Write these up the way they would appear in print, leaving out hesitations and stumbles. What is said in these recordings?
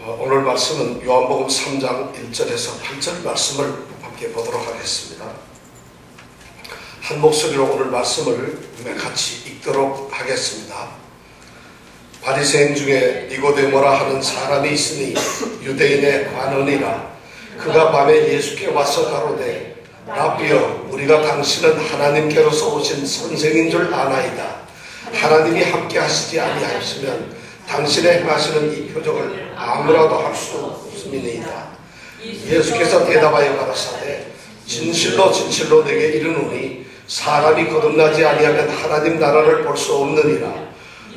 오늘 말씀은 요한복음 3장 1절에서 8절 말씀을 함께 보도록 하겠습니다. 한 목소리로 오늘 말씀을 같이 읽도록 하겠습니다. 바리새인 중에 니고데모라 하는 사람이 있으니 유대인의 관원이라. 그가 밤에 예수께 와서 가로되 라비여, 우리가 당신은 하나님께로서 오신 선생인 줄 아나이다. 하나님이 함께 하시지 아니하시면 당신의 행하시는 이 표적을 아무라도 할 수 없음이니이다. 예수께서 대답하여 가라사대 진실로 진실로 내게 이르노니 사람이 거듭나지 아니하면 하나님 나라를 볼 수 없느니라.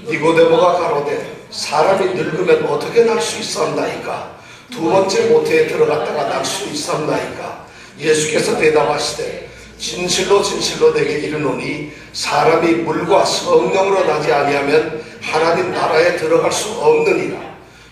니고데모가 가로되 사람이 늙으면 어떻게 날 수 있었나이까? 두 번째 모태에 들어갔다가 날 수 있었나이까? 예수께서 대답하시되 진실로 진실로 내게 이르노니 사람이 물과 성령으로 나지 아니하면 하나님 나라에 들어갈 수 없느니라.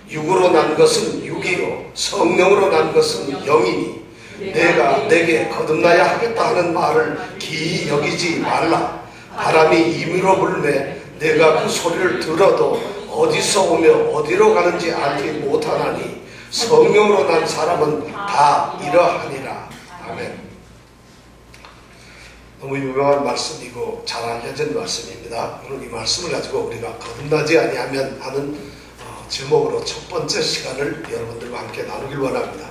육으로 난 것은 육이요 성령으로 난 것은 영이니 내가 내게 거듭나야 하겠다 하는 말을 기이 여기지 말라. 바람이 임의로 불매 내가 그 소리를 들어도 어디서 오며 어디로 가는지 알지 못하나니 성령으로 난 사람은 다 이러하니라. 아멘. 너무 유명한 말씀이고 잘 알려진 말씀입니다. 오늘 이 말씀을 가지고 우리가 거듭나지 아니하면 하는 제목으로 첫 번째 시간을 여러분들과 함께 나누길 원합니다.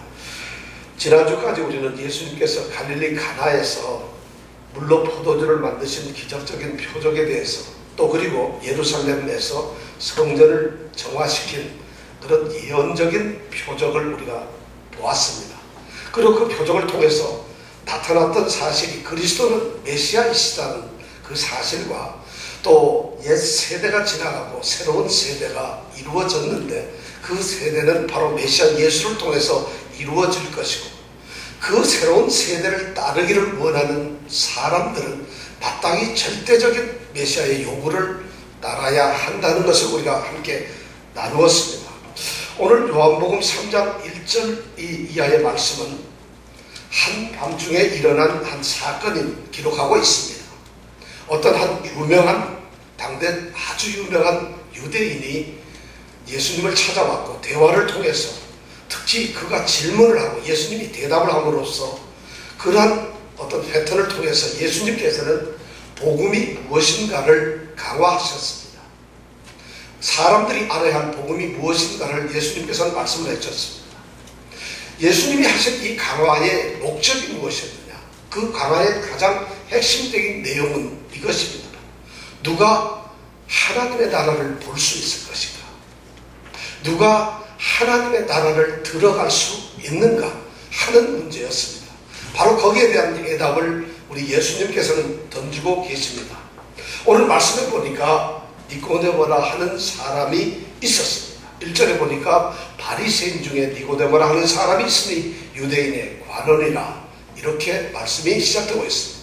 지난주까지 우리는 예수님께서 갈릴리 가나에서 물로 포도주를 만드신 기적적인 표적에 대해서, 또 그리고 예루살렘에서 성전을 정화시킨 그런 예언적인 표적을 우리가 보았습니다. 그리고 그 표적을 통해서 나타났던 사실이 그리스도는 메시아이시다는 그 사실과, 또 옛 세대가 지나가고 새로운 세대가 이루어졌는데 그 세대는 바로 메시아 예수를 통해서 이루어질 것이고, 그 새로운 세대를 따르기를 원하는 사람들은 마땅히 절대적인 메시아의 요구를 따라야 한다는 것을 우리가 함께 나누었습니다. 오늘 요한복음 3장 1절 이하의 말씀은 한밤중에 일어난 한 사건을 기록하고 있습니다. 어떤 한 유명한, 당대 아주 유명한 유대인이 예수님을 찾아왔고 대화를 통해서, 특히 그가 질문을 하고 예수님이 대답을 함으로써 그러한 어떤 패턴을 통해서 예수님께서는 복음이 무엇인가를 강화하셨습니다. 사람들이 알아야 할 복음이 무엇인가를 예수님께서는 말씀을 해주셨습니다. 예수님이 하신 이 강화의 목적이 무엇이었느냐? 그 강화의 가장 핵심적인 내용은 이것입니다. 누가 하나님의 나라를 볼 수 있을 것인가? 누가 하나님의 나라를 들어갈 수 있는가 하는 문제였습니다. 바로 거기에 대한 대답을 우리 예수님께서는 던지고 계십니다. 오늘 말씀에 보니까 니고데모라 하는 사람이 있었습니다. 1절에 보니까 바리새인 중에 니고데모라 하는 사람이 있으니 유대인의 관원이라, 이렇게 말씀이 시작되고 있습니다.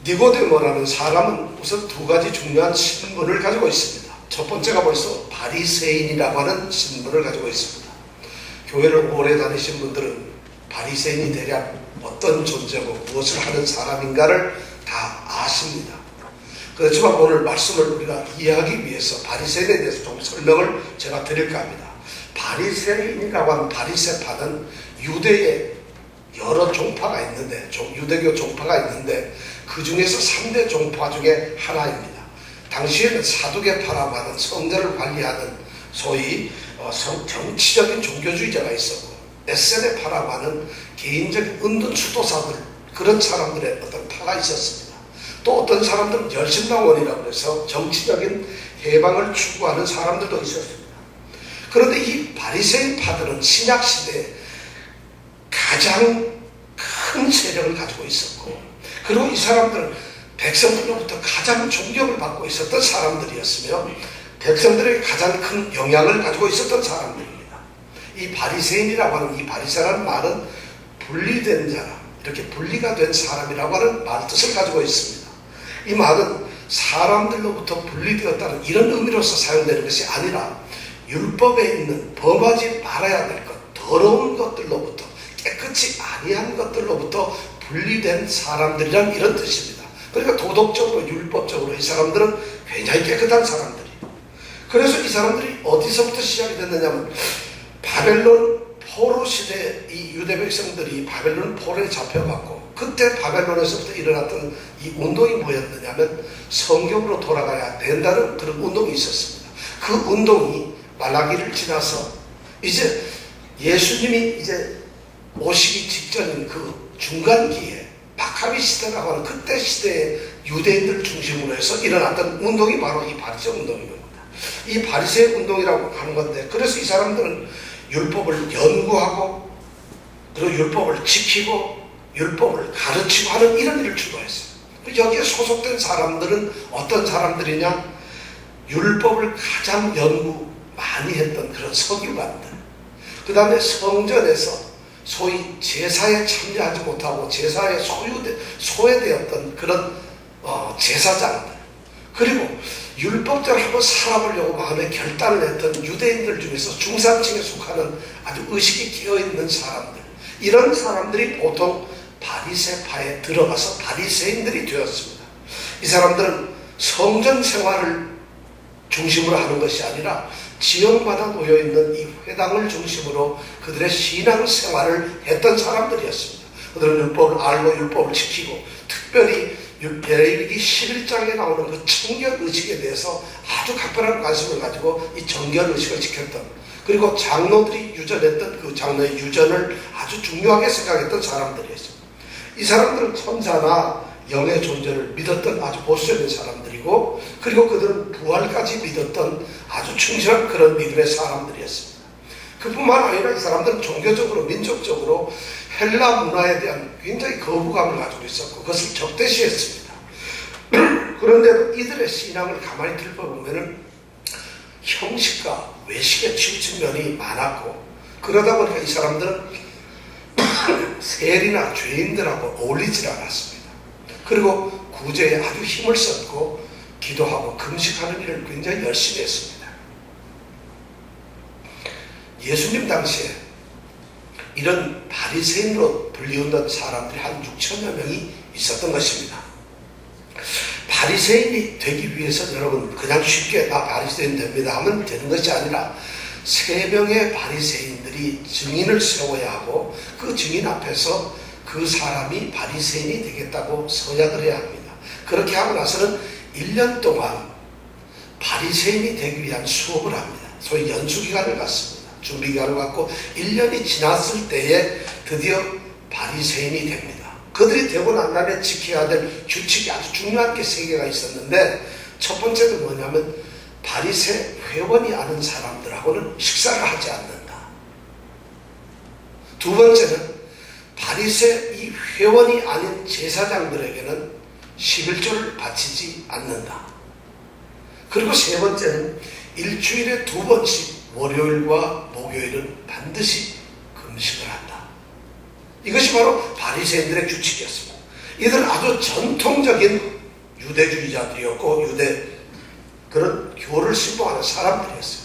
니고데모라는 사람은 우선 두 가지 중요한 신분을 가지고 있습니다. 첫 번째가 벌써 바리새인이라고 하는 신분을 가지고 있습니다. 교회를 오래 다니신 분들은 바리새인이 대략 어떤 존재고 무엇을 하는 사람인가를 다 아십니다. 그렇지만 오늘 말씀을 우리가 이해하기 위해서 바리새인에 대해서 좀 설명을 제가 드릴까 합니다. 바리새인이라고 하는 바리새파는 유대에 여러 종파가 있는데, 유대교 종파가 있는데 그 중에서 3대 종파 중에 하나입니다. 당시에는 사두개파라고 하는 성전을 관리하는 소위 정치적인 종교주의자가 있었고, 에세네파라고 하는 개인적인 은둔 수도사들, 그런 사람들의 어떤 파가 있었습니다. 또 어떤 사람들은 열심당원이라고 해서 정치적인 해방을 추구하는 사람들도 있었습니다. 그런데 이 바리새인 파들은 신약시대에 가장 큰 세력을 가지고 있었고, 그리고 이 사람들은 백성들로부터 가장 존경을 받고 있었던 사람들이었으며 백성들에게 가장 큰 영향을 가지고 있었던 사람들입니다. 이 바리새인이라고 하는, 이 바리새라는 말은 분리된 사람, 이렇게 분리가 된 사람이라고 하는 말 뜻을 가지고 있습니다. 이 말은 사람들로부터 분리되었다는 이런 의미로서 사용되는 것이 아니라 율법에 있는 범하지 말아야 될 것, 더러운 것들로부터, 깨끗이 아니한 것들로부터 분리된 사람들이란 이런 뜻입니다. 그러니까 도덕적으로, 율법적으로 이 사람들은 굉장히 깨끗한 사람들이에요. 그래서 이 사람들이 어디서부터 시작이 됐느냐면 바벨론 포로 시대 이 유대 백성들이 바벨론 포로에 잡혀갔고 그때 바벨론에서부터 일어났던 이 운동이 뭐였느냐면 성경으로 돌아가야 된다는 그런 운동이 있었습니다. 그 운동이 말라기를 지나서 이제 예수님이 이제 오시기 직전인 그 중간기에 마카비 시대라고 하는 그때 시대에 유대인들 중심으로 해서 일어났던 운동이 바로 이 바리새 운동인 겁니다. 이 바리새 운동이라고 하는 건데 그래서 이 사람들은 율법을 연구하고 그리고 율법을 지키고 율법을 가르치고 하는 이런 일을 주도했어요. 여기에 소속된 사람들은 어떤 사람들이냐? 율법을 가장 연구 많이 했던 그런 서기관들, 그 다음에 성전에서 소위 제사에 참여하지 못하고 제사에 소외되었던 그런 제사장들, 그리고 율법대로 한번 살아보려고 마음에 결단을 했던 유대인들 중에서 중산층에 속하는 아주 의식이 끼어있는 사람들, 이런 사람들이 보통 바리새파에 들어가서 바리새인들이 되었습니다. 이 사람들은 성전 생활을 중심으로 하는 것이 아니라 지역마다 놓여있는 이 회당을 중심으로 그들의 신앙생활을 했던 사람들이었습니다. 그들은 율법을 알고 율법을 지키고 특별히 레위기 11장에 나오는 그 청결의식에 대해서 아주 각별한 관심을 가지고 이 정결의식을 지켰던, 그리고 장로들이 유전했던 그 장로의 유전을 아주 중요하게 생각했던 사람들이었습니다. 이 사람들은 천사나 영의 존재를 믿었던 아주 보수 있는 사람들이고, 그리고 그들은 부활까지 믿었던 아주 충실한 그런 믿음의 사람들이었습니다. 그뿐만 아니라 이 사람들은 종교적으로 민족적으로 헬라 문화에 대한 굉장히 거부감을 가지고 있었고 그것을 적대시했습니다. 그런데도 이들의 신앙을 가만히 들여다보면 형식과 외식에 치우친 면이 많았고, 그러다 보니까 이 사람들은 세리나 죄인들하고 어울리질 않았습니다. 그리고 구제에 아주 힘을 썼고 기도하고 금식하는 일을 굉장히 열심히 했습니다. 예수님 당시에 이런 바리새인으로 불리우는 사람들이 한 6천여 명이 있었던 것입니다. 바리새인이 되기 위해서 여러분 그냥 쉽게 나 바리새인 됩니다 하면 되는 것이 아니라 3명의 바리새인들이 증인을 세워야 하고 그 증인 앞에서 그 사람이 바리새인이 되겠다고 서약을 해야 합니다. 그렇게 하고 나서는 1년 동안 바리새인이 되기 위한 수업을 합니다. 소위 연수기간을 갖습니다. 준비기간을 갖고 1년이 지났을 때에 드디어 바리새인이 됩니다. 그들이 되고 난 다음에 지켜야 될 규칙이 아주 중요한 게 3개가 있었는데, 첫 번째는 뭐냐면 바리새 회원이 아닌 사람들하고는 식사를 하지 않는다. 두 번째는 바리새 이 회원이 아닌 제사장들에게는 11조를 바치지 않는다. 그리고 세 번째는 일주일에 2번씩 월요일과 목요일은 반드시 금식을 한다. 이것이 바로 바리새인들의 규칙이었습니다. 이들은 아주 전통적인 유대주의자들이었고 유대 그런 교를 신봉하는 사람들이었어요.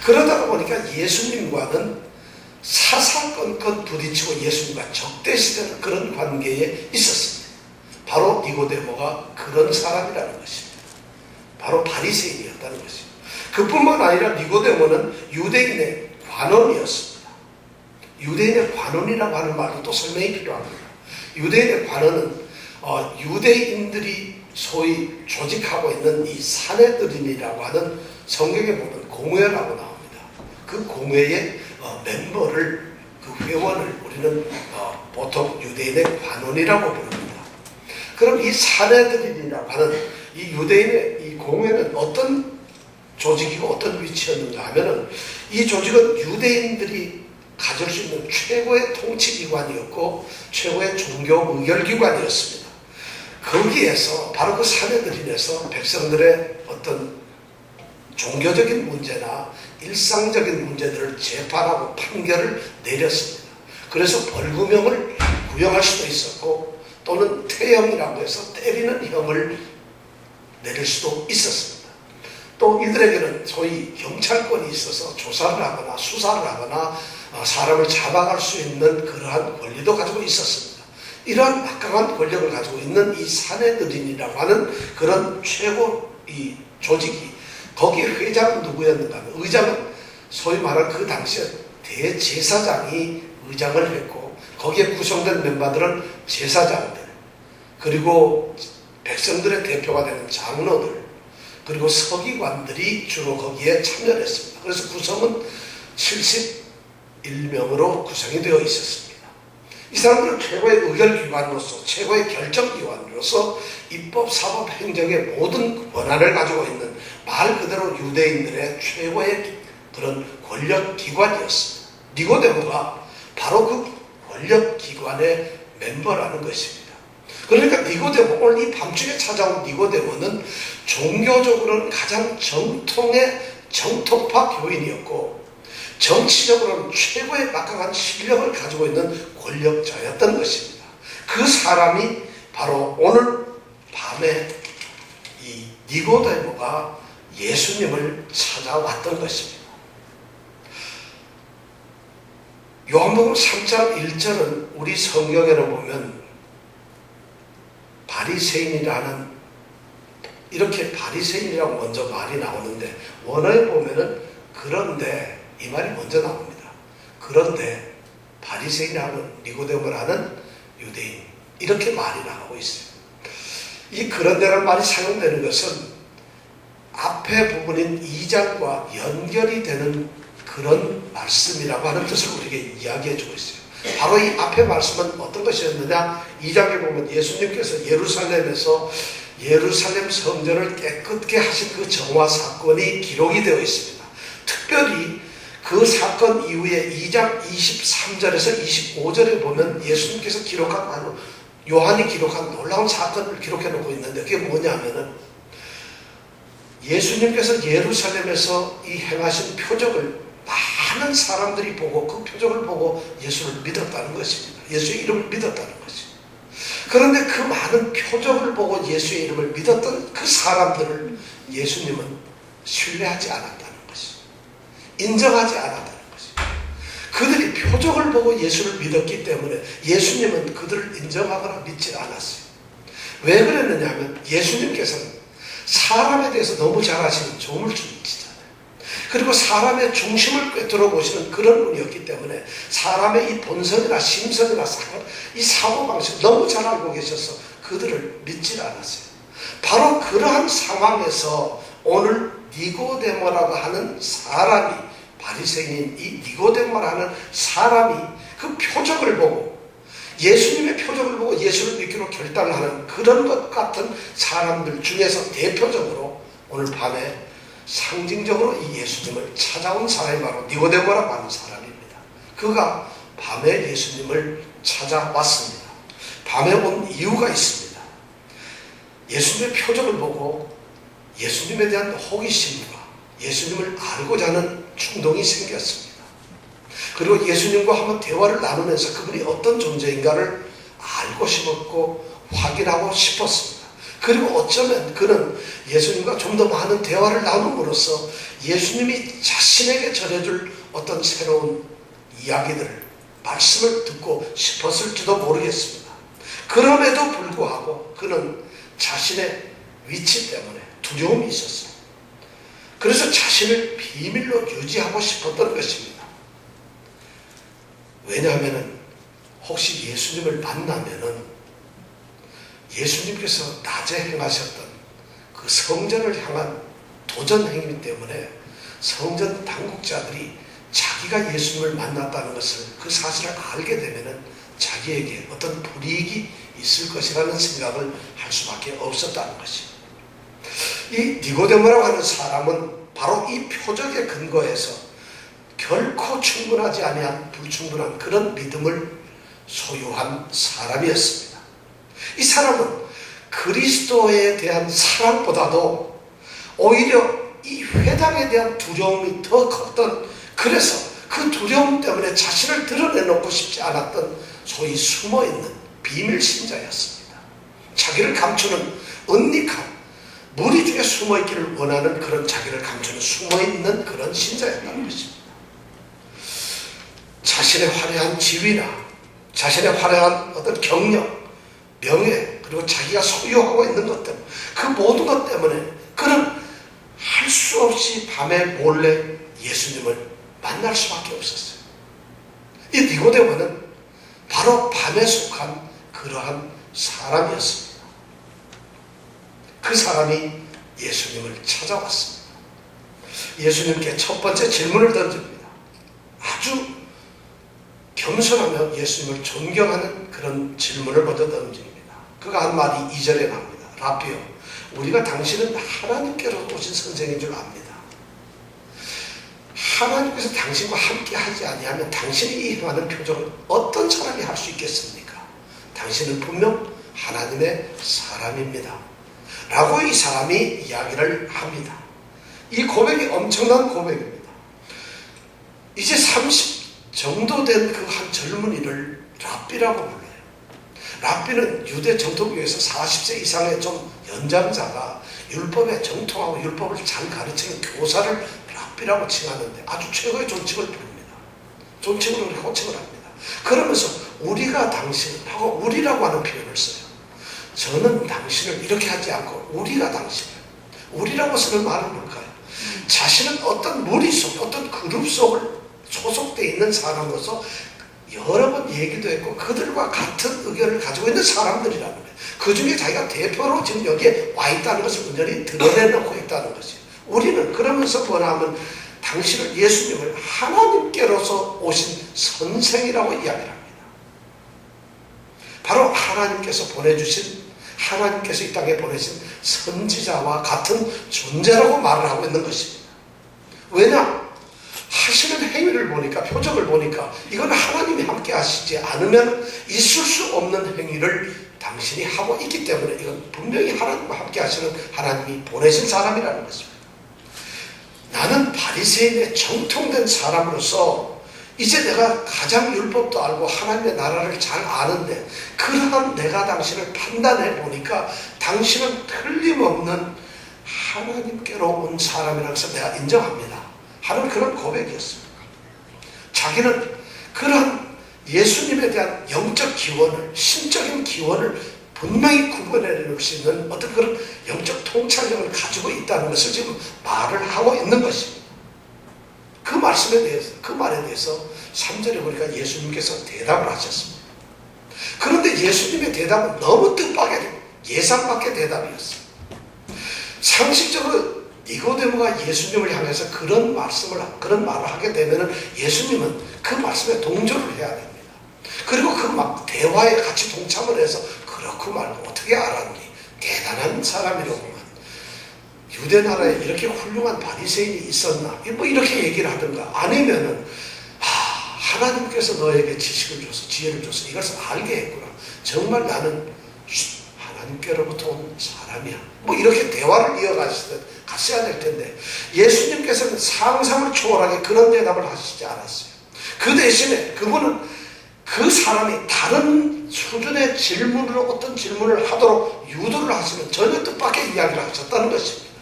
그러다가 보니까 예수님과는 사사건건 부딪히고 예수님과 적대시되는 그런 관계에 있었습니다. 바로 니고데모가 그런 사람이라는 것입니다. 바로 바리새인이었다는 것입니다. 그뿐만 아니라 니고데모는 유대인의 관원이었습니다. 유대인의 관원이라고 하는 말도 또 설명이 필요합니다. 유대인의 관원은 유대인들이 소위 조직하고 있는 이 사내들인이라고 하는 성경에 보면 공회라고 나옵니다. 그 공회의 멤버를, 그 회원을 우리는 보통 유대인의 관원이라고 부릅니다. 그럼 이 사내들인이라고 하는 이 유대인의 이 공회는 어떤 조직이고 어떤 위치였는가 하면은, 이 조직은 유대인들이 가질 수 있는 최고의 통치기관이었고 최고의 종교 의결기관이었습니다. 거기에서 바로 그 사내들인에서 백성들의 어떤 종교적인 문제나 일상적인 문제들을 재판하고 판결을 내렸습니다. 그래서 벌금형을 구형할 수도 있었고 또는 태형이라고 해서 때리는 형을 내릴 수도 있었습니다. 또 이들에게는 소위 경찰권이 있어서 조사를 하거나 수사를 하거나 사람을 잡아갈 수 있는 그러한 권리도 가지고 있었습니다. 이러한 막강한 권력을 가지고 있는 이 사내들인이라고 하는 그런 최고 이 조직이 거기에 회장은 누구였는가 하면, 의장은 소위 말하는 그 당시에 대제사장이 의장을 했고, 거기에 구성된 멤버들은 제사장들, 그리고 백성들의 대표가 되는 장로들, 그리고 서기관들이 주로 거기에 참여를 했습니다. 그래서 구성은 71명으로 구성이 되어 있었습니다. 이 사람들은 최고의 의결기관으로서, 최고의 결정기관으로서 입법, 사법, 행정의 모든 권한을 가지고 있는 말 그대로 유대인들의 최고의 그런 권력기관이었습니다. 니고데모가 바로 그 권력기관의 멤버라는 것입니다. 그러니까 니고데모, 오늘 이 밤중에 찾아온 니고데모는 종교적으로는 가장 정통파 교인이었고, 정치적으로는 최고의 막강한 실력을 가지고 있는 권력자였던 것입니다. 그 사람이 바로 오늘 밤에 이 니고데모가 예수님을 찾아왔던 것입니다. 요한복음 3장 1절은 우리 성경에는 보면 바리새인이라는, 이렇게 바리새인이라고 먼저 말이 나오는데, 원어에 보면은 그런데 이 말이 먼저 나옵니다. 그런데 바리새인하는 니고데모라는 유대인, 이렇게 말이 나오고 있어요. 이 그런데라는 말이 사용되는 것은 앞에 부분인 2장과 연결이 되는 그런 말씀이라고 하는 뜻을 우리에게 이야기해 주고 있어요. 바로 이 앞에 말씀은 어떤 것이었느냐, 2장에 보면 예수님께서 예루살렘에서 예루살렘 성전을 깨끗게 하신 그 정화 사건이 기록이 되어 있습니다. 특별히 그 사건 이후에 2장 23절에서 25절에 보면 예수님께서 기록한, 요한이 기록한 놀라운 사건을 기록해 놓고 있는데, 그게 뭐냐면은 예수님께서 예루살렘에서 이 행하신 표적을 많은 사람들이 보고, 그 표적을 보고 예수를 믿었다는 것입니다. 예수의 이름을 믿었다는 것입니다. 그런데 그 많은 표적을 보고 예수의 이름을 믿었던 그 사람들을 예수님은 신뢰하지 않았다는 것입니다. 인정하지 않았다는 것입니다. 그들이 표적을 보고 예수를 믿었기 때문에 예수님은 그들을 인정하거나 믿지 않았어요. 왜 그랬느냐 하면 예수님께서는 사람에 대해서 너무 잘 아시는 조물주이시잖아요. 그리고 사람의 중심을 꿰뚫어 보시는 그런 분이었기 때문에 사람의 이 본성이나 심성이나 이 사고방식을 너무 잘 알고 계셔서 그들을 믿지 않았어요. 바로 그러한 상황에서 오늘 니고데모라고 하는 사람이, 바리새인인 이 니고데모라는 사람이 그 표적을 보고, 예수님의 표적을 보고 예수를 믿기로 결단을 하는 그런 것 같은 사람들 중에서 대표적으로 오늘 밤에 상징적으로 이 예수님을 찾아온 사람이 바로 니고데모라고 하는 사람입니다. 그가 밤에 예수님을 찾아왔습니다. 밤에 온 이유가 있습니다. 예수님의 표적을 보고 예수님에 대한 호기심과 예수님을 알고자 하는 충동이 생겼습니다. 그리고 예수님과 한번 대화를 나누면서 그분이 어떤 존재인가를 알고 싶었고 확인하고 싶었습니다. 그리고 어쩌면 그는 예수님과 좀 더 많은 대화를 나눔으로써 예수님이 자신에게 전해줄 어떤 새로운 이야기들을, 말씀을 듣고 싶었을지도 모르겠습니다. 그럼에도 불구하고 그는 자신의 위치 때문에 두려움이 있었어요. 그래서 자신을 비밀로 유지하고 싶었던 것입니다. 왜냐하면 혹시 예수님을 만나면은 예수님께서 낮에 행하셨던 그 성전을 향한 도전 행위 때문에 성전 당국자들이 자기가 예수님을 만났다는 것을, 그 사실을 알게 되면은 자기에게 어떤 불이익이 있을 것이라는 생각을 할 수밖에 없었다는 것입니다. 이 니고데모라고 하는 사람은 바로 이 표적에 근거해서 결코 충분하지 아니한 불충분한 그런 믿음을 소유한 사람이었습니다. 이 사람은 그리스도에 대한 사랑보다도 오히려 이 회당에 대한 두려움이 더 컸던, 그래서 그 두려움 때문에 자신을 드러내놓고 싶지 않았던 소위 숨어있는 비밀신자였습니다. 자기를 감추는 은닉한, 무리 중에 숨어있기를 원하는 그런 자기를 감추는 숨어있는 그런 신자였다는 것입니다. 자신의 화려한 지위나 자신의 화려한 어떤 경력, 명예, 그리고 자기가 소유하고 있는 것 때문에, 그 모든 것 때문에 그는 할 수 수 없이 밤에 몰래 예수님을 만날 수밖에 없었어요. 이 니고데모는 바로 밤에 속한 그러한 사람이었습니다. 그 사람이 예수님을 찾아왔습니다. 예수님께 첫 번째 질문을 던집니다. 아주 겸손하며 예수님을 존경하는 그런 질문을 먼저 던집니다. 그가 한 말이 2절에 나옵니다. 라비요, 우리가 당신은 하나님께로 오신 선생인 줄 압니다. 하나님께서 당신과 함께 하지 아니하면 당신이 이 행하는 표적을 어떤 사람이 할 수 있겠습니까? 당신은 분명 하나님의 사람입니다. 라고 이 사람이 이야기를 합니다. 이 고백이 엄청난 고백입니다. 이제 30 정도 된 그 한 젊은이를 랍비라고 불러요. 랍비는 유대 정통교에서 40세 이상의 좀 연장자가 율법에 정통하고 율법을 잘 가르치는 교사를 랍비라고 칭하는데 아주 최고의 존칭을 부릅니다. 존칭으로 호칭을 합니다. 그러면서 우리가 당신하고 우리라고 하는 표현을 써요. 저는 당신을 이렇게 하지 않고 우리가 당신을, 우리라고 쓰는 말은 뭘까요? 자신은 어떤 무리 속, 어떤 그룹 속을 소속되어 있는 사람으로서 여러 번 얘기도 했고 그들과 같은 의견을 가지고 있는 사람들이라는 거예요. 그 중에 자기가 대표로 지금 여기에 와 있다는 것을 온전히 드러내놓고 있다는 것이에요. 우리는 그러면서 뭐냐면 당신을, 예수님을 하나님께로서 오신 선생이라고 이야기를 합니다. 바로 하나님께서 보내주신, 하나님께서 이 땅에 보내신 선지자와 같은 존재라고 말을 하고 있는 것입니다. 왜냐? 하시는 행위를 보니까, 표적을 보니까 이건 하나님이 함께 하시지 않으면 있을 수 없는 행위를 당신이 하고 있기 때문에 이건 분명히 하나님과 함께 하시는 하나님이 보내신 사람이라는 것입니다. 나는 바리새인의 정통된 사람으로서 이제 내가 가장 율법도 알고 하나님의 나라를 잘 아는데 그러한 내가 당신을 판단해 보니까 당신은 틀림없는 하나님께로 온 사람이라고 해서 내가 인정합니다 하는 그런 고백이었습니다. 자기는 그런 예수님에 대한 영적 기원을, 신적인 기원을 분명히 구분해낼 수 있는 어떤 그런 영적 통찰력을 가지고 있다는 것을 지금 말을 하고 있는 것입니다. 그 말씀에 대해서, 그 말에 대해서 3절에 보니까 예수님께서 대답을 하셨습니다. 그런데 예수님의 대답은 너무 뜻밖의 예상 밖의 대답이었어요. 상식적으로 니고데모가 예수님을 향해서 그런 말을 하게 되면 예수님은 그 말씀에 동조를 해야 됩니다. 그리고 그 막 대화에 같이 동참을 해서 그렇고 말고 어떻게 알았니? 대단한 사람이로구만. 유대 나라에 이렇게 훌륭한 바리새인이 있었나? 뭐 이렇게 얘기를 하든가 아니면은 하나님께서 너에게 지식을 줘서 지혜를 줘서 이것을 알게 했구나. 정말 나는 하나님께로부터 온 사람이야. 뭐 이렇게 대화를 이어갔어야 될 텐데 예수님께서는 상상을 초월하게 그런 대답을 하시지 않았어요. 그 대신에 그분은 그 사람이 다른 수준의 질문으로 어떤 질문을 하도록 유도를 하시는 전혀 뜻밖의 이야기를 하셨다는 것입니다.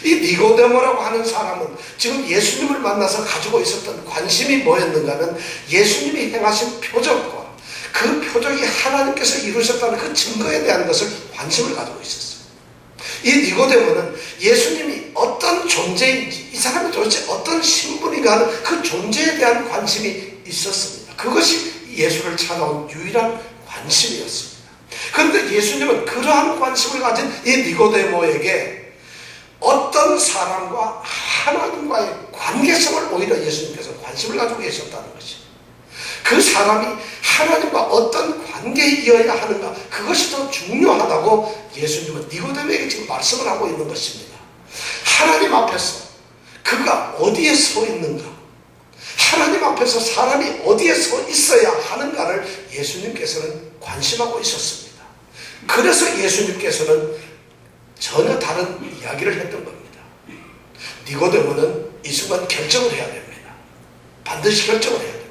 이 니고데모라고 하는 사람은 지금 예수님을 만나서 가지고 있었던 관심이 뭐였는가 하면 예수님이 행하신 표적과 그 표적이 하나님께서 이루셨다는 그 증거에 대한 것을 관심을 가지고 있었어요. 이 니고데모는 예수님이 어떤 존재인지, 이 사람이 도대체 어떤 신분인가 하는 그 존재에 대한 관심이 있었습니다. 그것이 예수를 찾아온 유일한 관심이었습니다. 그런데 예수님은 그러한 관심을 가진 이 니고데모에게 어떤 사람과 하나님과의 관계성을 오히려 예수님께서 관심을 가지고 계셨다는 것입니다. 그 사람이 하나님과 어떤 관계이어야 하는가, 그것이 더 중요하다고 예수님은 니고데모에게 지금 말씀을 하고 있는 것입니다. 하나님 앞에서 그가 어디에 서 있는가, 하나님 앞에서 사람이 어디에 서 있어야 하는가를 예수님께서는 관심하고 있었습니다. 그래서 예수님께서는 전혀 다른 이야기를 했던 겁니다. 니고데모는 이 순간 결정을 해야 됩니다. 반드시 결정을 해야 됩니다.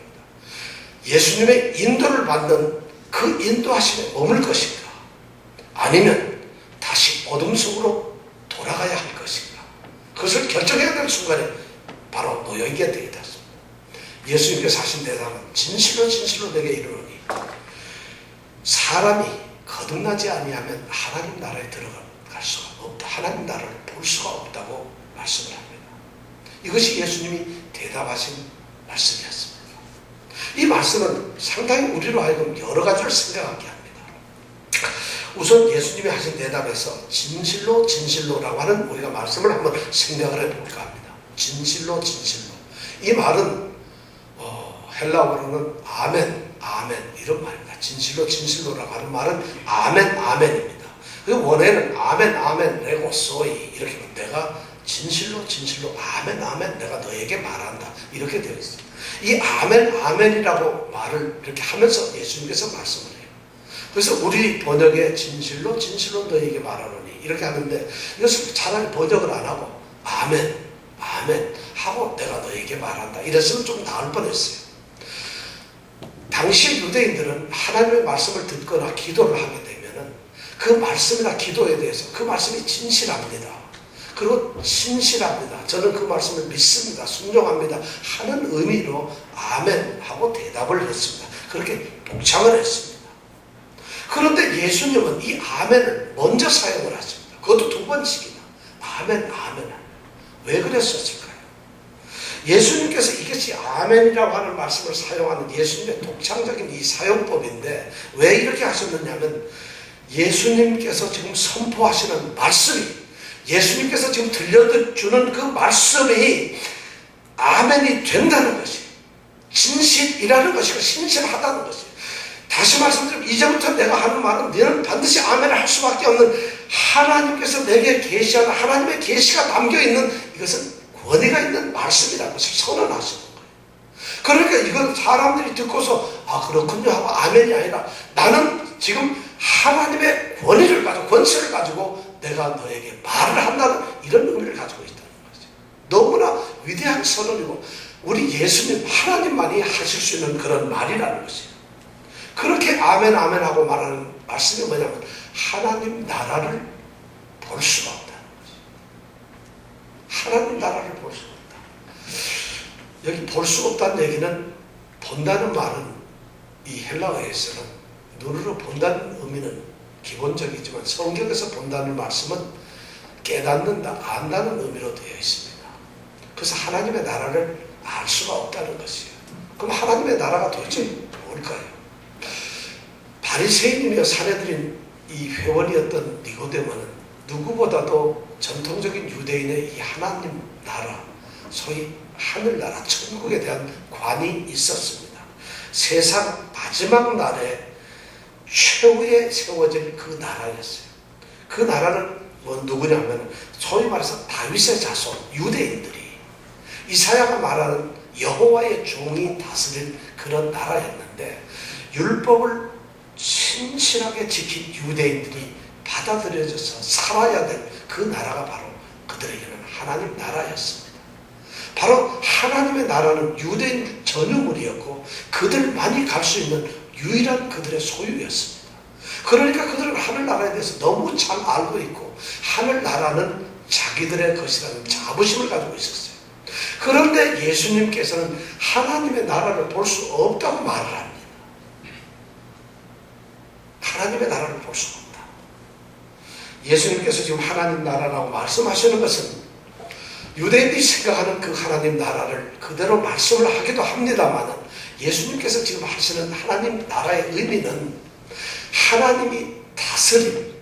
예수님의 인도를 받는 그 인도하심에 머물 것인가, 아니면 다시 어둠 속으로 돌아가야 할 것인가, 그것을 결정해야 될 순간에 바로 너희에게 되겠다. 예수님께서 하신 대답은 진실로 진실로 내게 이르노니 사람이 거듭나지 아니하면 하나님 나라에 들어갈 수가 없다. 하나님 나라를 볼 수가 없다고 말씀을 합니다. 이것이 예수님이 대답하신 말씀이었습니다. 이 말씀은 상당히 우리로 하여금 여러 가지를 생각하게 합니다. 우선 예수님이 하신 대답에서 진실로 진실로라고 하는 우리가 말씀을 한번 생각을 해볼까 합니다. 진실로 진실로. 이 말은 헬라어로는 아멘, 아멘 이런 말입니다. 진실로 진실로라고 하는 말은 아멘, 아멘입니다. 그 원래는 아멘, 아멘 레고 소이 이렇게 내가 진실로 진실로 아멘, 아멘 내가 너에게 말한다 이렇게 되어 있습니다. 이 아멘, 아멘이라고 말을 이렇게 하면서 예수님께서 말씀을 해요. 그래서 우리 번역에 진실로 진실로 너에게 말하노니 이렇게 하는데 이것을 차라리 번역을 안 하고 아멘, 아멘 하고 내가 너에게 말한다 이랬으면 좀 나을 뻔했어요. 당시 유대인들은 하나님의 말씀을 듣거나 기도를 하게 되면은 그 말씀이나 기도에 대해서 그 말씀이 진실합니다. 그리고 신실합니다. 저는 그 말씀을 믿습니다. 순종합니다. 하는 의미로 아멘 하고 대답을 했습니다. 그렇게 독창을 했습니다. 그런데 예수님은 이 아멘을 먼저 사용을 하십니다. 그것도 두 번씩이나 아멘, 아멘. 왜 그랬었을까요? 예수님께서 이것이 아멘이라고 하는 말씀을 사용하는 예수님의 독창적인 이 사용법인데 왜 이렇게 하셨느냐면 예수님께서 지금 선포하시는 말씀이 예수님께서 지금 들려주는 그 말씀이 아멘이 된다는 것이 진실이라는 것이고 신실하다는 것이 다시 말씀드리면 이제부터 내가 하는 말은 너는 반드시 아멘을 할 수밖에 없는 하나님께서 내게 계시하는 하나님의 계시가 담겨있는 이것은 권위가 있는 말씀이라는 것을 선언하시는 거예요. 그러니까 이건 사람들이 듣고서 아 그렇군요 하고 아멘이 아니라 나는 지금 하나님의 권위를 가지고 권세를 가지고 내가 너에게 말을 한다는 이런 의미를 가지고 있다는 거죠. 너무나 위대한 선언이고 우리 예수님 하나님만이 하실 수 있는 그런 말이라는 것이에요. 그렇게 아멘 아멘 하고 말하는 말씀이 뭐냐면 하나님 나라를 볼 수가 없다는 거죠. 하나님 나라를 볼 수가 없다. 여기 볼 수가 없다는 얘기는 본다는 말은 이 헬라어에서는 눈으로 본다는 의미는 기본적이지만 성경에서 본다는 말씀은 깨닫는다, 안다는 의미로 되어 있습니다. 그래서 하나님의 나라를 알 수가 없다는 것이에요. 그럼 하나님의 나라가 도대체 뭘까요? 바리새인이며 사내들인 이 회원이었던 니고데모는 누구보다도 전통적인 유대인의 이 하나님 나라, 소위 하늘나라, 천국에 대한 관이 있었습니다. 세상 마지막 날에 최후에 세워질 그 나라였어요. 그 나라는 뭐 누구냐면 소위 말해서 다윗의 자손 유대인들이 이사야가 말하는 여호와의 종이 다스릴 그런 나라였는데 율법을 신실하게 지킨 유대인들이 받아들여져서 살아야 될 그 나라가 바로 그들에게는 하나님 나라였습니다. 바로 하나님의 나라는 유대인 전유물이었고 그들만이 갈 수 있는 유일한 그들의 소유였습니다. 그러니까 그들은 하늘나라에 대해서 너무 잘 알고 있고 하늘나라는 자기들의 것이라는 자부심을 가지고 있었어요. 그런데 예수님께서는 하나님의 나라를 볼 수 없다고 말을 합니다. 하나님의 나라를 볼 수가 없다. 예수님께서 지금 하나님 나라라고 말씀하시는 것은 유대인들이 생각하는 그 하나님 나라를 그대로 말씀을 하기도 합니다만 예수님께서 지금 하시는 하나님 나라의 의미는 하나님이 다스림,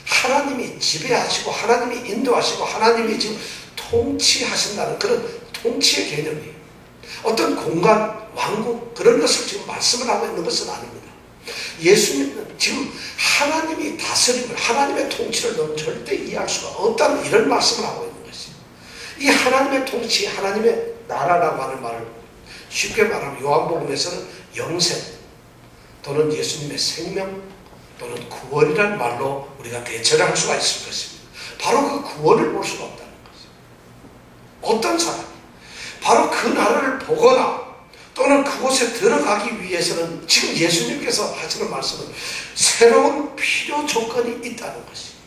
하나님이 지배하시고 하나님이 인도하시고 하나님이 지금 통치하신다는 그런 통치의 개념이에요. 어떤 공간, 왕국 그런 것을 지금 말씀을 하고 있는 것은 아닙니다. 예수님은 지금 하나님이 다스림을 하나님의 통치를 너는 절대 이해할 수가 없다는 이런 말씀을 하고 있는 것이에요. 이 하나님의 통치, 하나님의 나라라고 하는 말을 쉽게 말하면 요한복음에서는 영생 또는 예수님의 생명 또는 구원이라는 말로 우리가 대체를 할 수가 있을 것입니다. 바로 그 구원을 볼 수가 없다는 것이죠. 어떤 사람이 바로 그 나라를 보거나 또는 그곳에 들어가기 위해서는 지금 예수님께서 하시는 말씀은 새로운 필요 조건이 있다는 것이에요.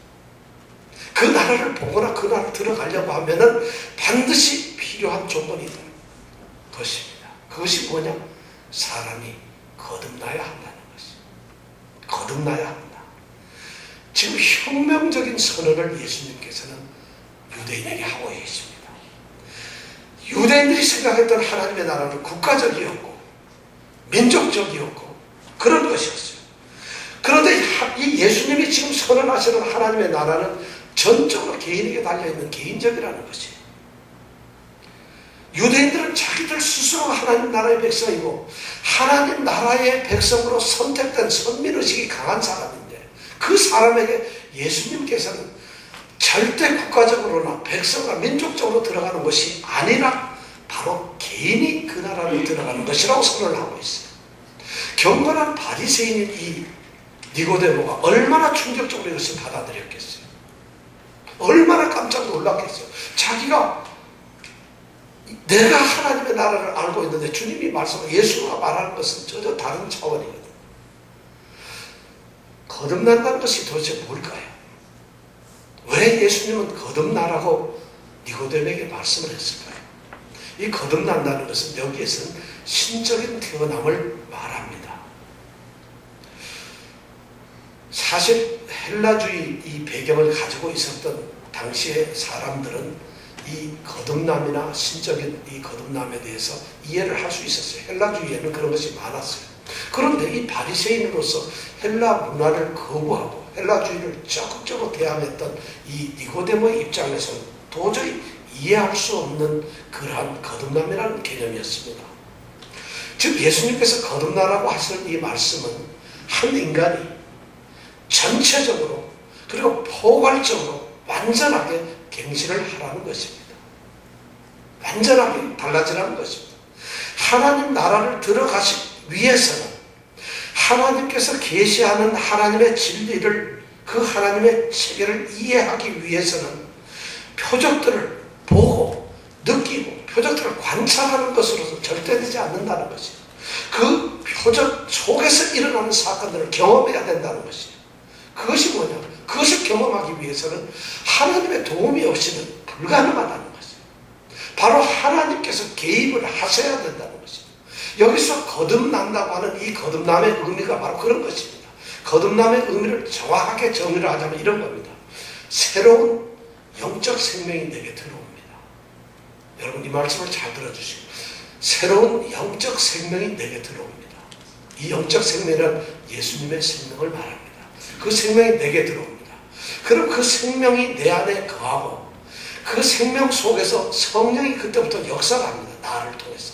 그 나라를 보거나 그 나라를 들어가려고 하면은 반드시 필요한 조건이 있다는 것입니다. 그것이 뭐냐? 사람이 거듭나야 한다는 것이에요. 거듭나야 한다. 지금 혁명적인 선언을 예수님께서는 유대인에게 하고 계십니다. 유대인들이 생각했던 하나님의 나라는 국가적이었고 민족적이었고 그런 것이었어요. 그런데 이 예수님이 지금 선언하시는 하나님의 나라는 전적으로 개인에게 달려있는 개인적이라는 것이에요. 유대인들은 자기들 스스로가 하나님 나라의 백성이고 하나님 나라의 백성으로 선택된 선민의식이 강한 사람인데 그 사람에게 예수님께서는 절대 국가적으로나 백성과 민족적으로 들어가는 것이 아니라 바로 개인이 그 나라를 들어가는 것이라고 선언을 하고 있어요. 경건한 바리새인인 이 니고데모가 얼마나 충격적으로 이것을 받아들였겠어요. 얼마나 깜짝 놀랐겠어요. 자기가 내가 하나님의 나라를 알고 있는데 주님이 예수가 말하는 것은 전혀 다른 차원이거든요. 거듭난다는 것이 도대체 뭘까요? 왜 예수님은 거듭나라고 니고데모에게 말씀을 했을까요? 이 거듭난다는 것은 여기에서는 신적인 태어남을 말합니다. 사실 헬라주의 이 배경을 가지고 있었던 당시의 사람들은 이 거듭남이나 신적인 이 거듭남에 대해서 이해를 할 수 있었어요. 헬라주의에는 그런 것이 많았어요. 그런데 이 바리새인으로서 헬라 문화를 거부하고 헬라주의를 적극적으로 대항했던 이 니고데모의 입장에서는 도저히 이해할 수 없는 그러한 거듭남이라는 개념이었습니다. 즉 예수님께서 거듭나라고 하시는 이 말씀은 한 인간이 전체적으로 그리고 포괄적으로 완전하게 갱신을 하라는 것입니다. 완전하게 달라지라는 것입니다. 하나님 나라를 들어가기 위해서는 하나님께서 계시하는 하나님의 진리를 그 하나님의 체계를 이해하기 위해서는 표적들을 보고 느끼고 표적들을 관찰하는 것으로서 절대 되지 않는다는 것이에요. 그 표적 속에서 일어나는 사건들을 경험해야 된다는 것이에요. 그것이 뭐냐? 그것을 경험하기 위해서는 하나님의 도움이 없이는 불가능하다는 것이에요. 바로 하나님께서 개입을 하셔야 된다는 것이에요. 여기서 거듭난다고 하는 이 거듭남의 의미가 바로 그런 것입니다. 거듭남의 의미를 정확하게 정의를 하자면 이런 겁니다. 새로운 영적 생명이 내게 들어옵니다. 여러분 이 말씀을 잘 들어주시고 새로운 영적 생명이 내게 들어옵니다. 이 영적 생명이란 예수님의 생명을 말합니다. 그 생명이 내게 들어옵니다. 그럼 그 생명이 내 안에 거하고 그 생명 속에서 성령이 그때부터 역사를 합니다. 나를 통해서.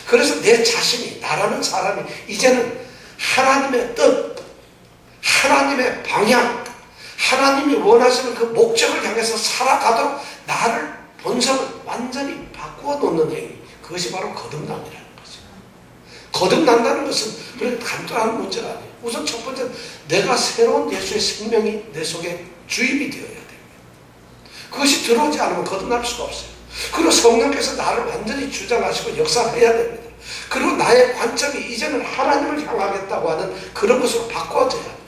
그래서 내 자신이 나라는 사람이 이제는 하나님의 뜻, 하나님의 방향, 하나님이 원하시는 그 목적을 향해서 살아가도록 나를 본성을 완전히 바꾸어 놓는 행위, 그것이 바로 거듭남이라는 거죠. 거듭난다는 것은 그렇게 간단한 문제가 아니에요. 우선 첫 번째, 내가 새로운 예수의 생명이 내 속에 주입이 되어야 됩니다. 그것이 들어오지 않으면 거듭날 수가 없어요. 그리고 성령께서 나를 완전히 주장하시고 역사해야 됩니다. 그리고 나의 관점이 이제는 하나님을 향하겠다고 하는 그런 것으로 바꿔져야 합니다.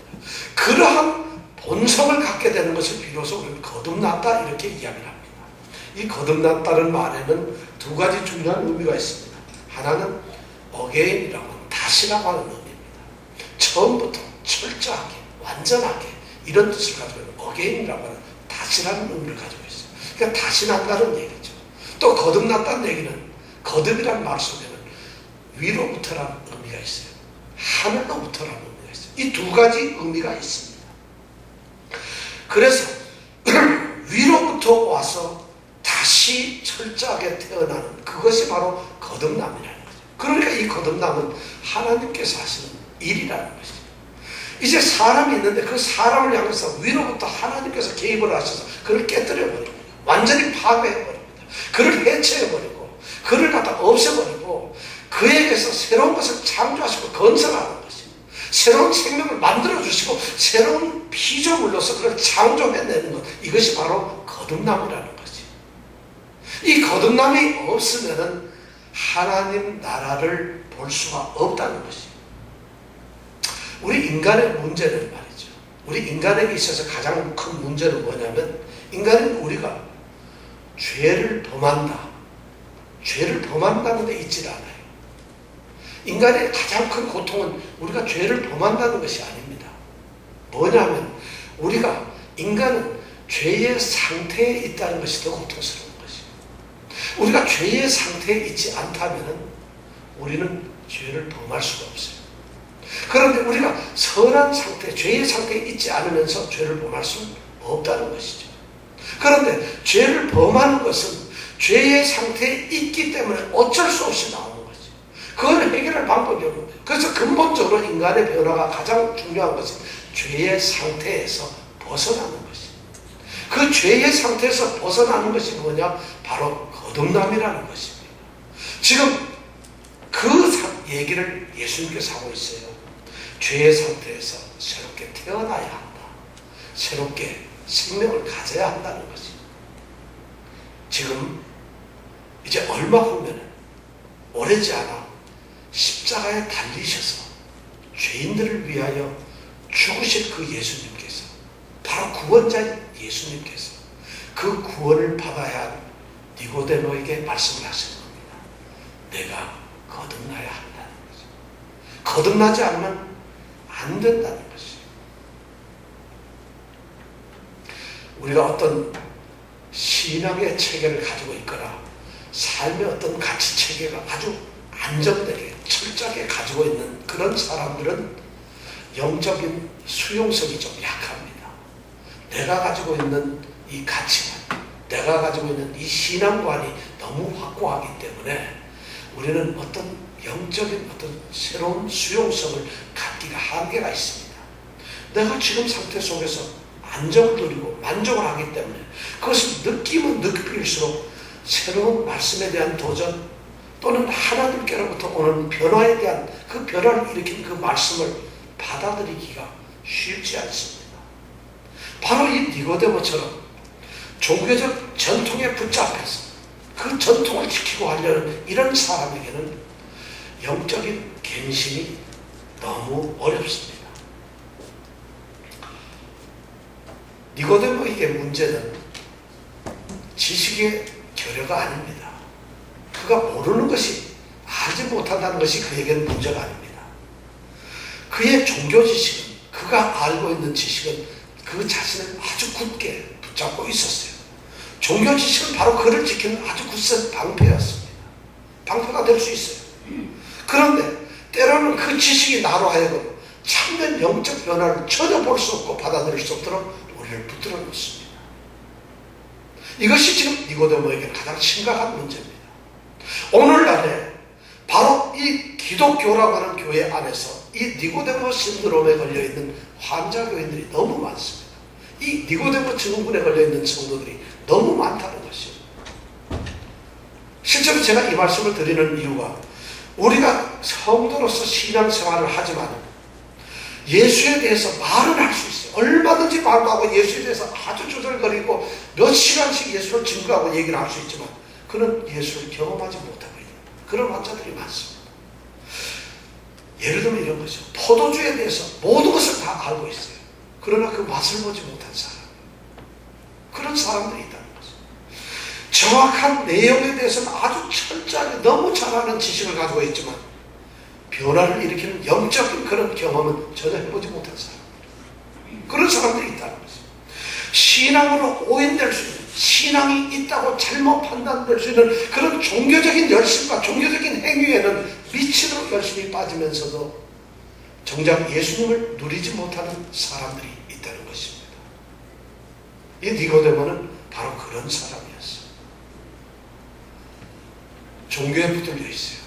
그러한 본성을 갖게 되는 것을 비로소 우리는 거듭났다 이렇게 이야기를 합니다. 이 거듭났다는 말에는 두 가지 중요한 의미가 있습니다. 하나는 어게인이라고 하는 다시라고 하는 의미입니다. 처음부터 철저하게 완전하게 이런 뜻을 가지고 있는 어게인이라고 하는 다시라는 의미를 가지고 있어요. 그러니까 다시 난다는 얘기죠. 또 거듭났다는 얘기는 거듭이라는 말 속에는 위로부터라는 의미가 있어요. 하늘로부터라는 의미가 있어요. 이 두 가지 의미가 있습니다. 그래서 위로부터 와서 다시 철저하게 태어나는 그것이 바로 거듭남이라는 거죠. 그러니까 이 거듭남은 하나님께서 하시는 일이라는 것이죠. 이제 사람이 있는데 그 사람을 향해서 위로부터 하나님께서 개입을 하셔서 그를 깨뜨려버립니다. 완전히 파괴해버립니다. 그를 해체해버리고 그를 갖다 없애버리고 그에게서 새로운 것을 창조하시고 건설하는 것이죠. 새로운 생명을 만들어주시고 새로운 피조물로서 그를 창조해내는 것, 이것이 바로 거듭남이라는 것이죠. 이 거듭남이 없으면은 하나님 나라를 볼 수가 없다는 것이죠. 우리 인간의 문제는 말이죠. 우리 인간에게 있어서 가장 큰 문제는 뭐냐면 인간은 우리가 죄를 범한다. 죄를 범한다는 데 있질 않아요. 인간의 가장 큰 고통은 우리가 죄를 범한다는 것이 아닙니다. 뭐냐면 인간은 죄의 상태에 있다는 것이 더 고통스러운 것이에요. 우리가 죄의 상태에 있지 않다면 우리는 죄를 범할 수가 없어요. 그런데 우리가 선한 상태, 죄의 상태에 있지 않으면서 죄를 범할 수는 없다는 것이죠. 그런데 죄를 범하는 것은 죄의 상태에 있기 때문에 어쩔 수 없이 나오는 거죠. 그걸 해결할 방법이 없는 거예요. 그래서 근본적으로 인간의 변화가 가장 중요한 것은 죄의 상태에서 벗어나는 것이에요. 그 죄의 상태에서 벗어나는 것이 뭐냐? 바로 거듭남이라는 것입니다. 지금 그 얘기를 예수님께서 하고 있어요. 죄의 상태에서 새롭게 태어나야 한다. 새롭게 생명을 가져야 한다는 것이. 지금 이제 얼마 후면 오래지 않아 십자가에 달리셔서 죄인들을 위하여 죽으실 그 예수님께서, 바로 구원자인 예수님께서 그 구원을 받아야 할 니고데모에게 말씀을 하시는 겁니다. 내가 거듭나야 한다는 거죠. 거듭나지 않으면 안 된다는 것이에요. 우리가 어떤 신앙의 체계를 가지고 있거나 삶의 어떤 가치 체계가 아주 안정되게 철저하게 가지고 있는 그런 사람들은 영적인 수용성이 좀 약합니다. 내가 가지고 있는 이 가치관, 내가 가지고 있는 이 신앙관이 너무 확고하기 때문에 우리는 어떤 영적인 어떤 새로운 수용성을 갖기가 한계가 있습니다. 내가 지금 상태 속에서 안정을 누리고 만족을 하기 때문에 그것을 느끼면 느낄수록 새로운 말씀에 대한 도전 또는 하나님께로부터 오는 변화에 대한 그 변화를 일으킨 그 말씀을 받아들이기가 쉽지 않습니다. 바로 이 니고데모처럼 종교적 전통에 붙잡혀서 그 전통을 지키고 하려는 이런 사람에게는 영적인 갱신이 너무 어렵습니다. 니고데모에게 문제는 지식의 결여가 아닙니다. 그가 모르는 것이, 알지 못한다는 것이 그에게는 문제가 아닙니다. 그의 종교 지식은, 그가 알고 있는 지식은 그 자신을 아주 굳게 붙잡고 있었어요. 종교 지식은 바로 그를 지키는 아주 굳센 방패였습니다. 방패가 될 수 있어요. 그런데 때로는 그 지식이 나로 하여금 참된 영적 변화를 전혀 볼 수 없고 받아들일 수 없도록 우리를 붙들어 놓습니다. 이것이 지금 니고데모에게 가장 심각한 문제입니다. 오늘날에 바로 이 기독교라고 하는 교회 안에서 이 니고데모 신드롬에 걸려있는 환자 교인들이 너무 많습니다. 이 니고데모 증후군에 걸려있는 성도들이 너무 많다는 것이에요. 실제로 제가 이 말씀을 드리는 이유가 우리가 성도로서 신앙생활을 하지만 예수에 대해서 말은 할 수 있어요. 얼마든지 말도 하고 예수에 대해서 아주 조절거리고 몇 시간씩 예수를 증거하고 얘기를 할 수 있지만 그는 예수를 경험하지 못하고 있는 그런 환자들이 많습니다. 예를 들면 이런 거죠. 포도주에 대해서 모든 것을 다 알고 있어요. 그러나 그 맛을 보지 못한 사람, 그런 사람들이 있다는 거죠. 정확한 내용에 대해서는 아주 철저하게 너무 잘 아는 지식을 가지고 있지만 변화를 일으키는 영적인 그런 경험은 전혀 해보지 못한 사람, 그런 사람들이 있다는 거죠. 신앙으로 오인될 수 있는, 신앙이 있다고 잘못 판단될 수 있는 그런 종교적인 열심과 종교적인 행위에는 미치도록 열심히 빠지면서도 정작 예수님을 누리지 못하는 사람들이 있다는 것입니다. 이 니고데모는 바로 그런 사람이었어요. 종교에 붙들려 있어요.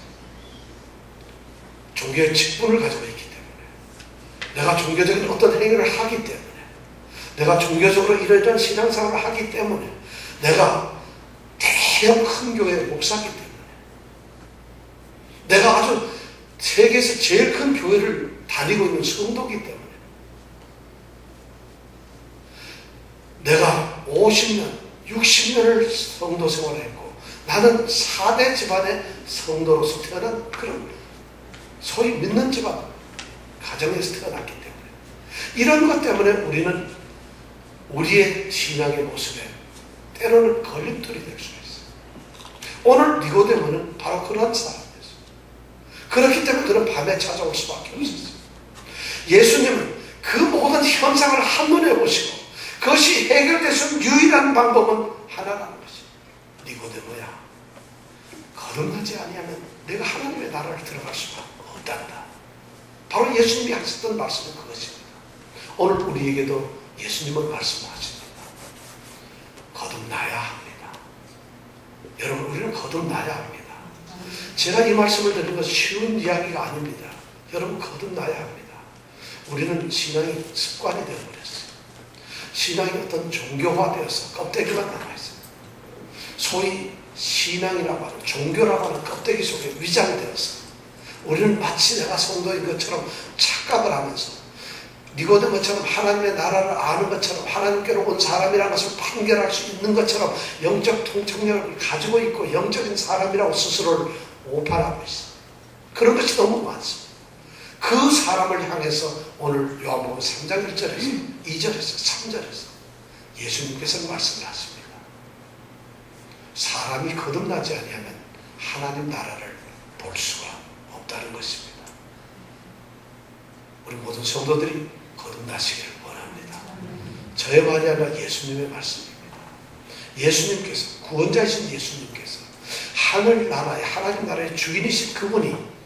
종교의 직분을 가지고 있기 때문에, 내가 종교적인 어떤 행위를 하기 때문에, 내가 종교적으로 이러이러한 신앙생활을 하기 때문에, 내가 대형 큰 교회의 목사기 때문에, 내가 아주 세계에서 제일 큰 교회를 다니고 있는 성도기 때문에, 내가 50년, 60년을 성도 생활을 했고 나는 4대 집안의 성도로서 태어난 그런 소위 믿는 집안 가정에서 태어났기 때문에, 이런 것 때문에 우리는 우리의 신앙의 모습에 때로는 걸림돌이 될 수가 있어요. 오늘 니고데모는 바로 그러한 사람이었어요. 그렇기 때문에 그는 밤에 찾아올 수밖에 없었어요. 예수님은 그 모든 현상을 한눈에 보시고 그것이 해결될 수 있는 유일한 방법은 하나라는 것입니다. 니고데모야, 거듭나지 아니하면 내가 하나님의 나라를 들어갈 수가 없단다. 바로 예수님이 하셨던 말씀은 그것입니다. 오늘 우리에게도 예수님은 말씀하십니다. 거듭나야 합니다. 여러분, 우리는 거듭나야 합니다. 제가 이 말씀을 드리는 것은 쉬운 이야기가 아닙니다. 여러분, 거듭나야 합니다. 우리는 신앙이 습관이 되어버렸어요. 신앙이 어떤 종교화되어서 껍데기만 남아있어요. 소위 신앙이라고 하는, 종교라고 하는 껍데기 속에 위장되어서 우리는 마치 내가 성도인 것처럼 착각을 하면서 니고데모처럼 하나님의 나라를 아는 것처럼 하나님께로 온 사람이라는 것을 판결할 수 있는 것처럼 영적 통찰력을 가지고 있고 영적인 사람이라고 스스로를 오판하고 있어요. 그런 것이 너무 많습니다. 그 사람을 향해서 오늘 요한복음 3장 1절에서 2절에서 3절에서 예수님께서 말씀을 하십니다. 사람이 거듭나지 아니하면 하나님 나라를 볼 수가 없다는 것입니다. 우리 모든 성도들이 거듭나시기를 원합니다. 저의 말이 아니라 예수님의 말씀입니다. 예수님께서, 구원자이신 예수님께서 하늘나라의, 하나님 나라의 주인이신 그분이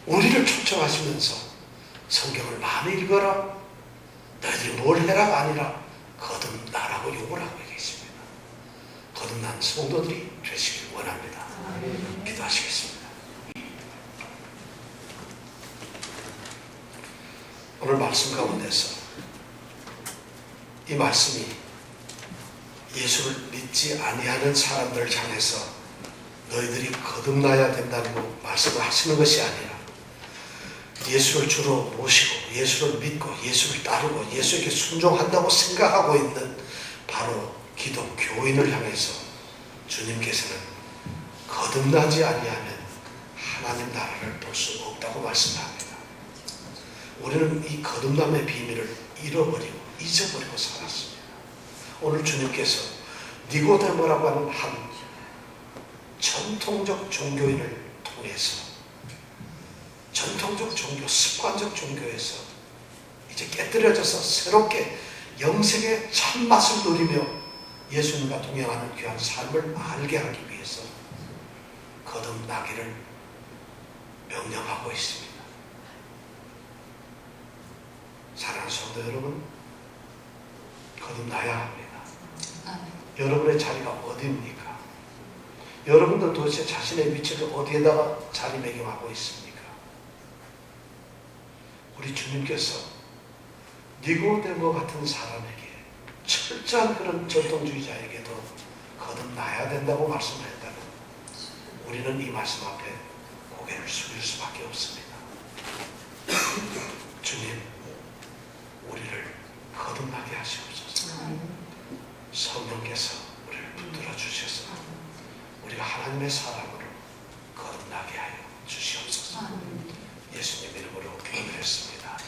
우리를 초청하시면서 성경을 많이 읽어라, 너희들이 뭘 해라가 아니라 거듭나라고 요구를 하고 계십니다. 거듭난 성도들이 되시길 원합니다. 기도하시겠습니다. 오늘 말씀 가운데서 이 말씀이 예수를 믿지 아니하는 사람들을 향해서 너희들이 거듭나야 된다고 말씀을 하시는 것이 아니라 예수를 주로 모시고 예수를 믿고 예수를 따르고 예수에게 순종한다고 생각하고 있는 바로 기독 교인을 향해서 주님께서는 거듭나지 아니하면 하나님 나라를 볼 수 없다고 말씀합니다. 우리는 이 거듭남의 비밀을 잃어버리고 잊어버리고 살았습니다. 오늘 주님께서 니고데모라고 하는 한 전통적 종교인을 통해서, 전통적 종교, 습관적 종교에서 이제 깨뜨려져서 새롭게 영생의 참맛을 누리며 예수님과 동행하는 귀한 삶을 알게 하기 위해서 거듭나기를 명령하고 있습니다. 사랑하는 성도 여러분, 거듭나야 합니다. 여러분의 자리가 어디입니까? 여러분들 도대체 자신의 위치를 어디에다가 자리매김하고 있습니까? 우리 주님께서 니고데모 같은 사람에게, 철저한 그런 전통주의자에게도 거듭나야 된다고 말씀했다면 우리는 이 말씀 앞에 고개를 숙일 수밖에 없습니다. 주님, 우리를 거듭나게 하시옵소서. 성령께서 우리를 붙들어 주셔서 우리가 하나님의 사람으로 거듭나게 하여 주시옵소서. 예수님 이름으로 기도드렸습니다.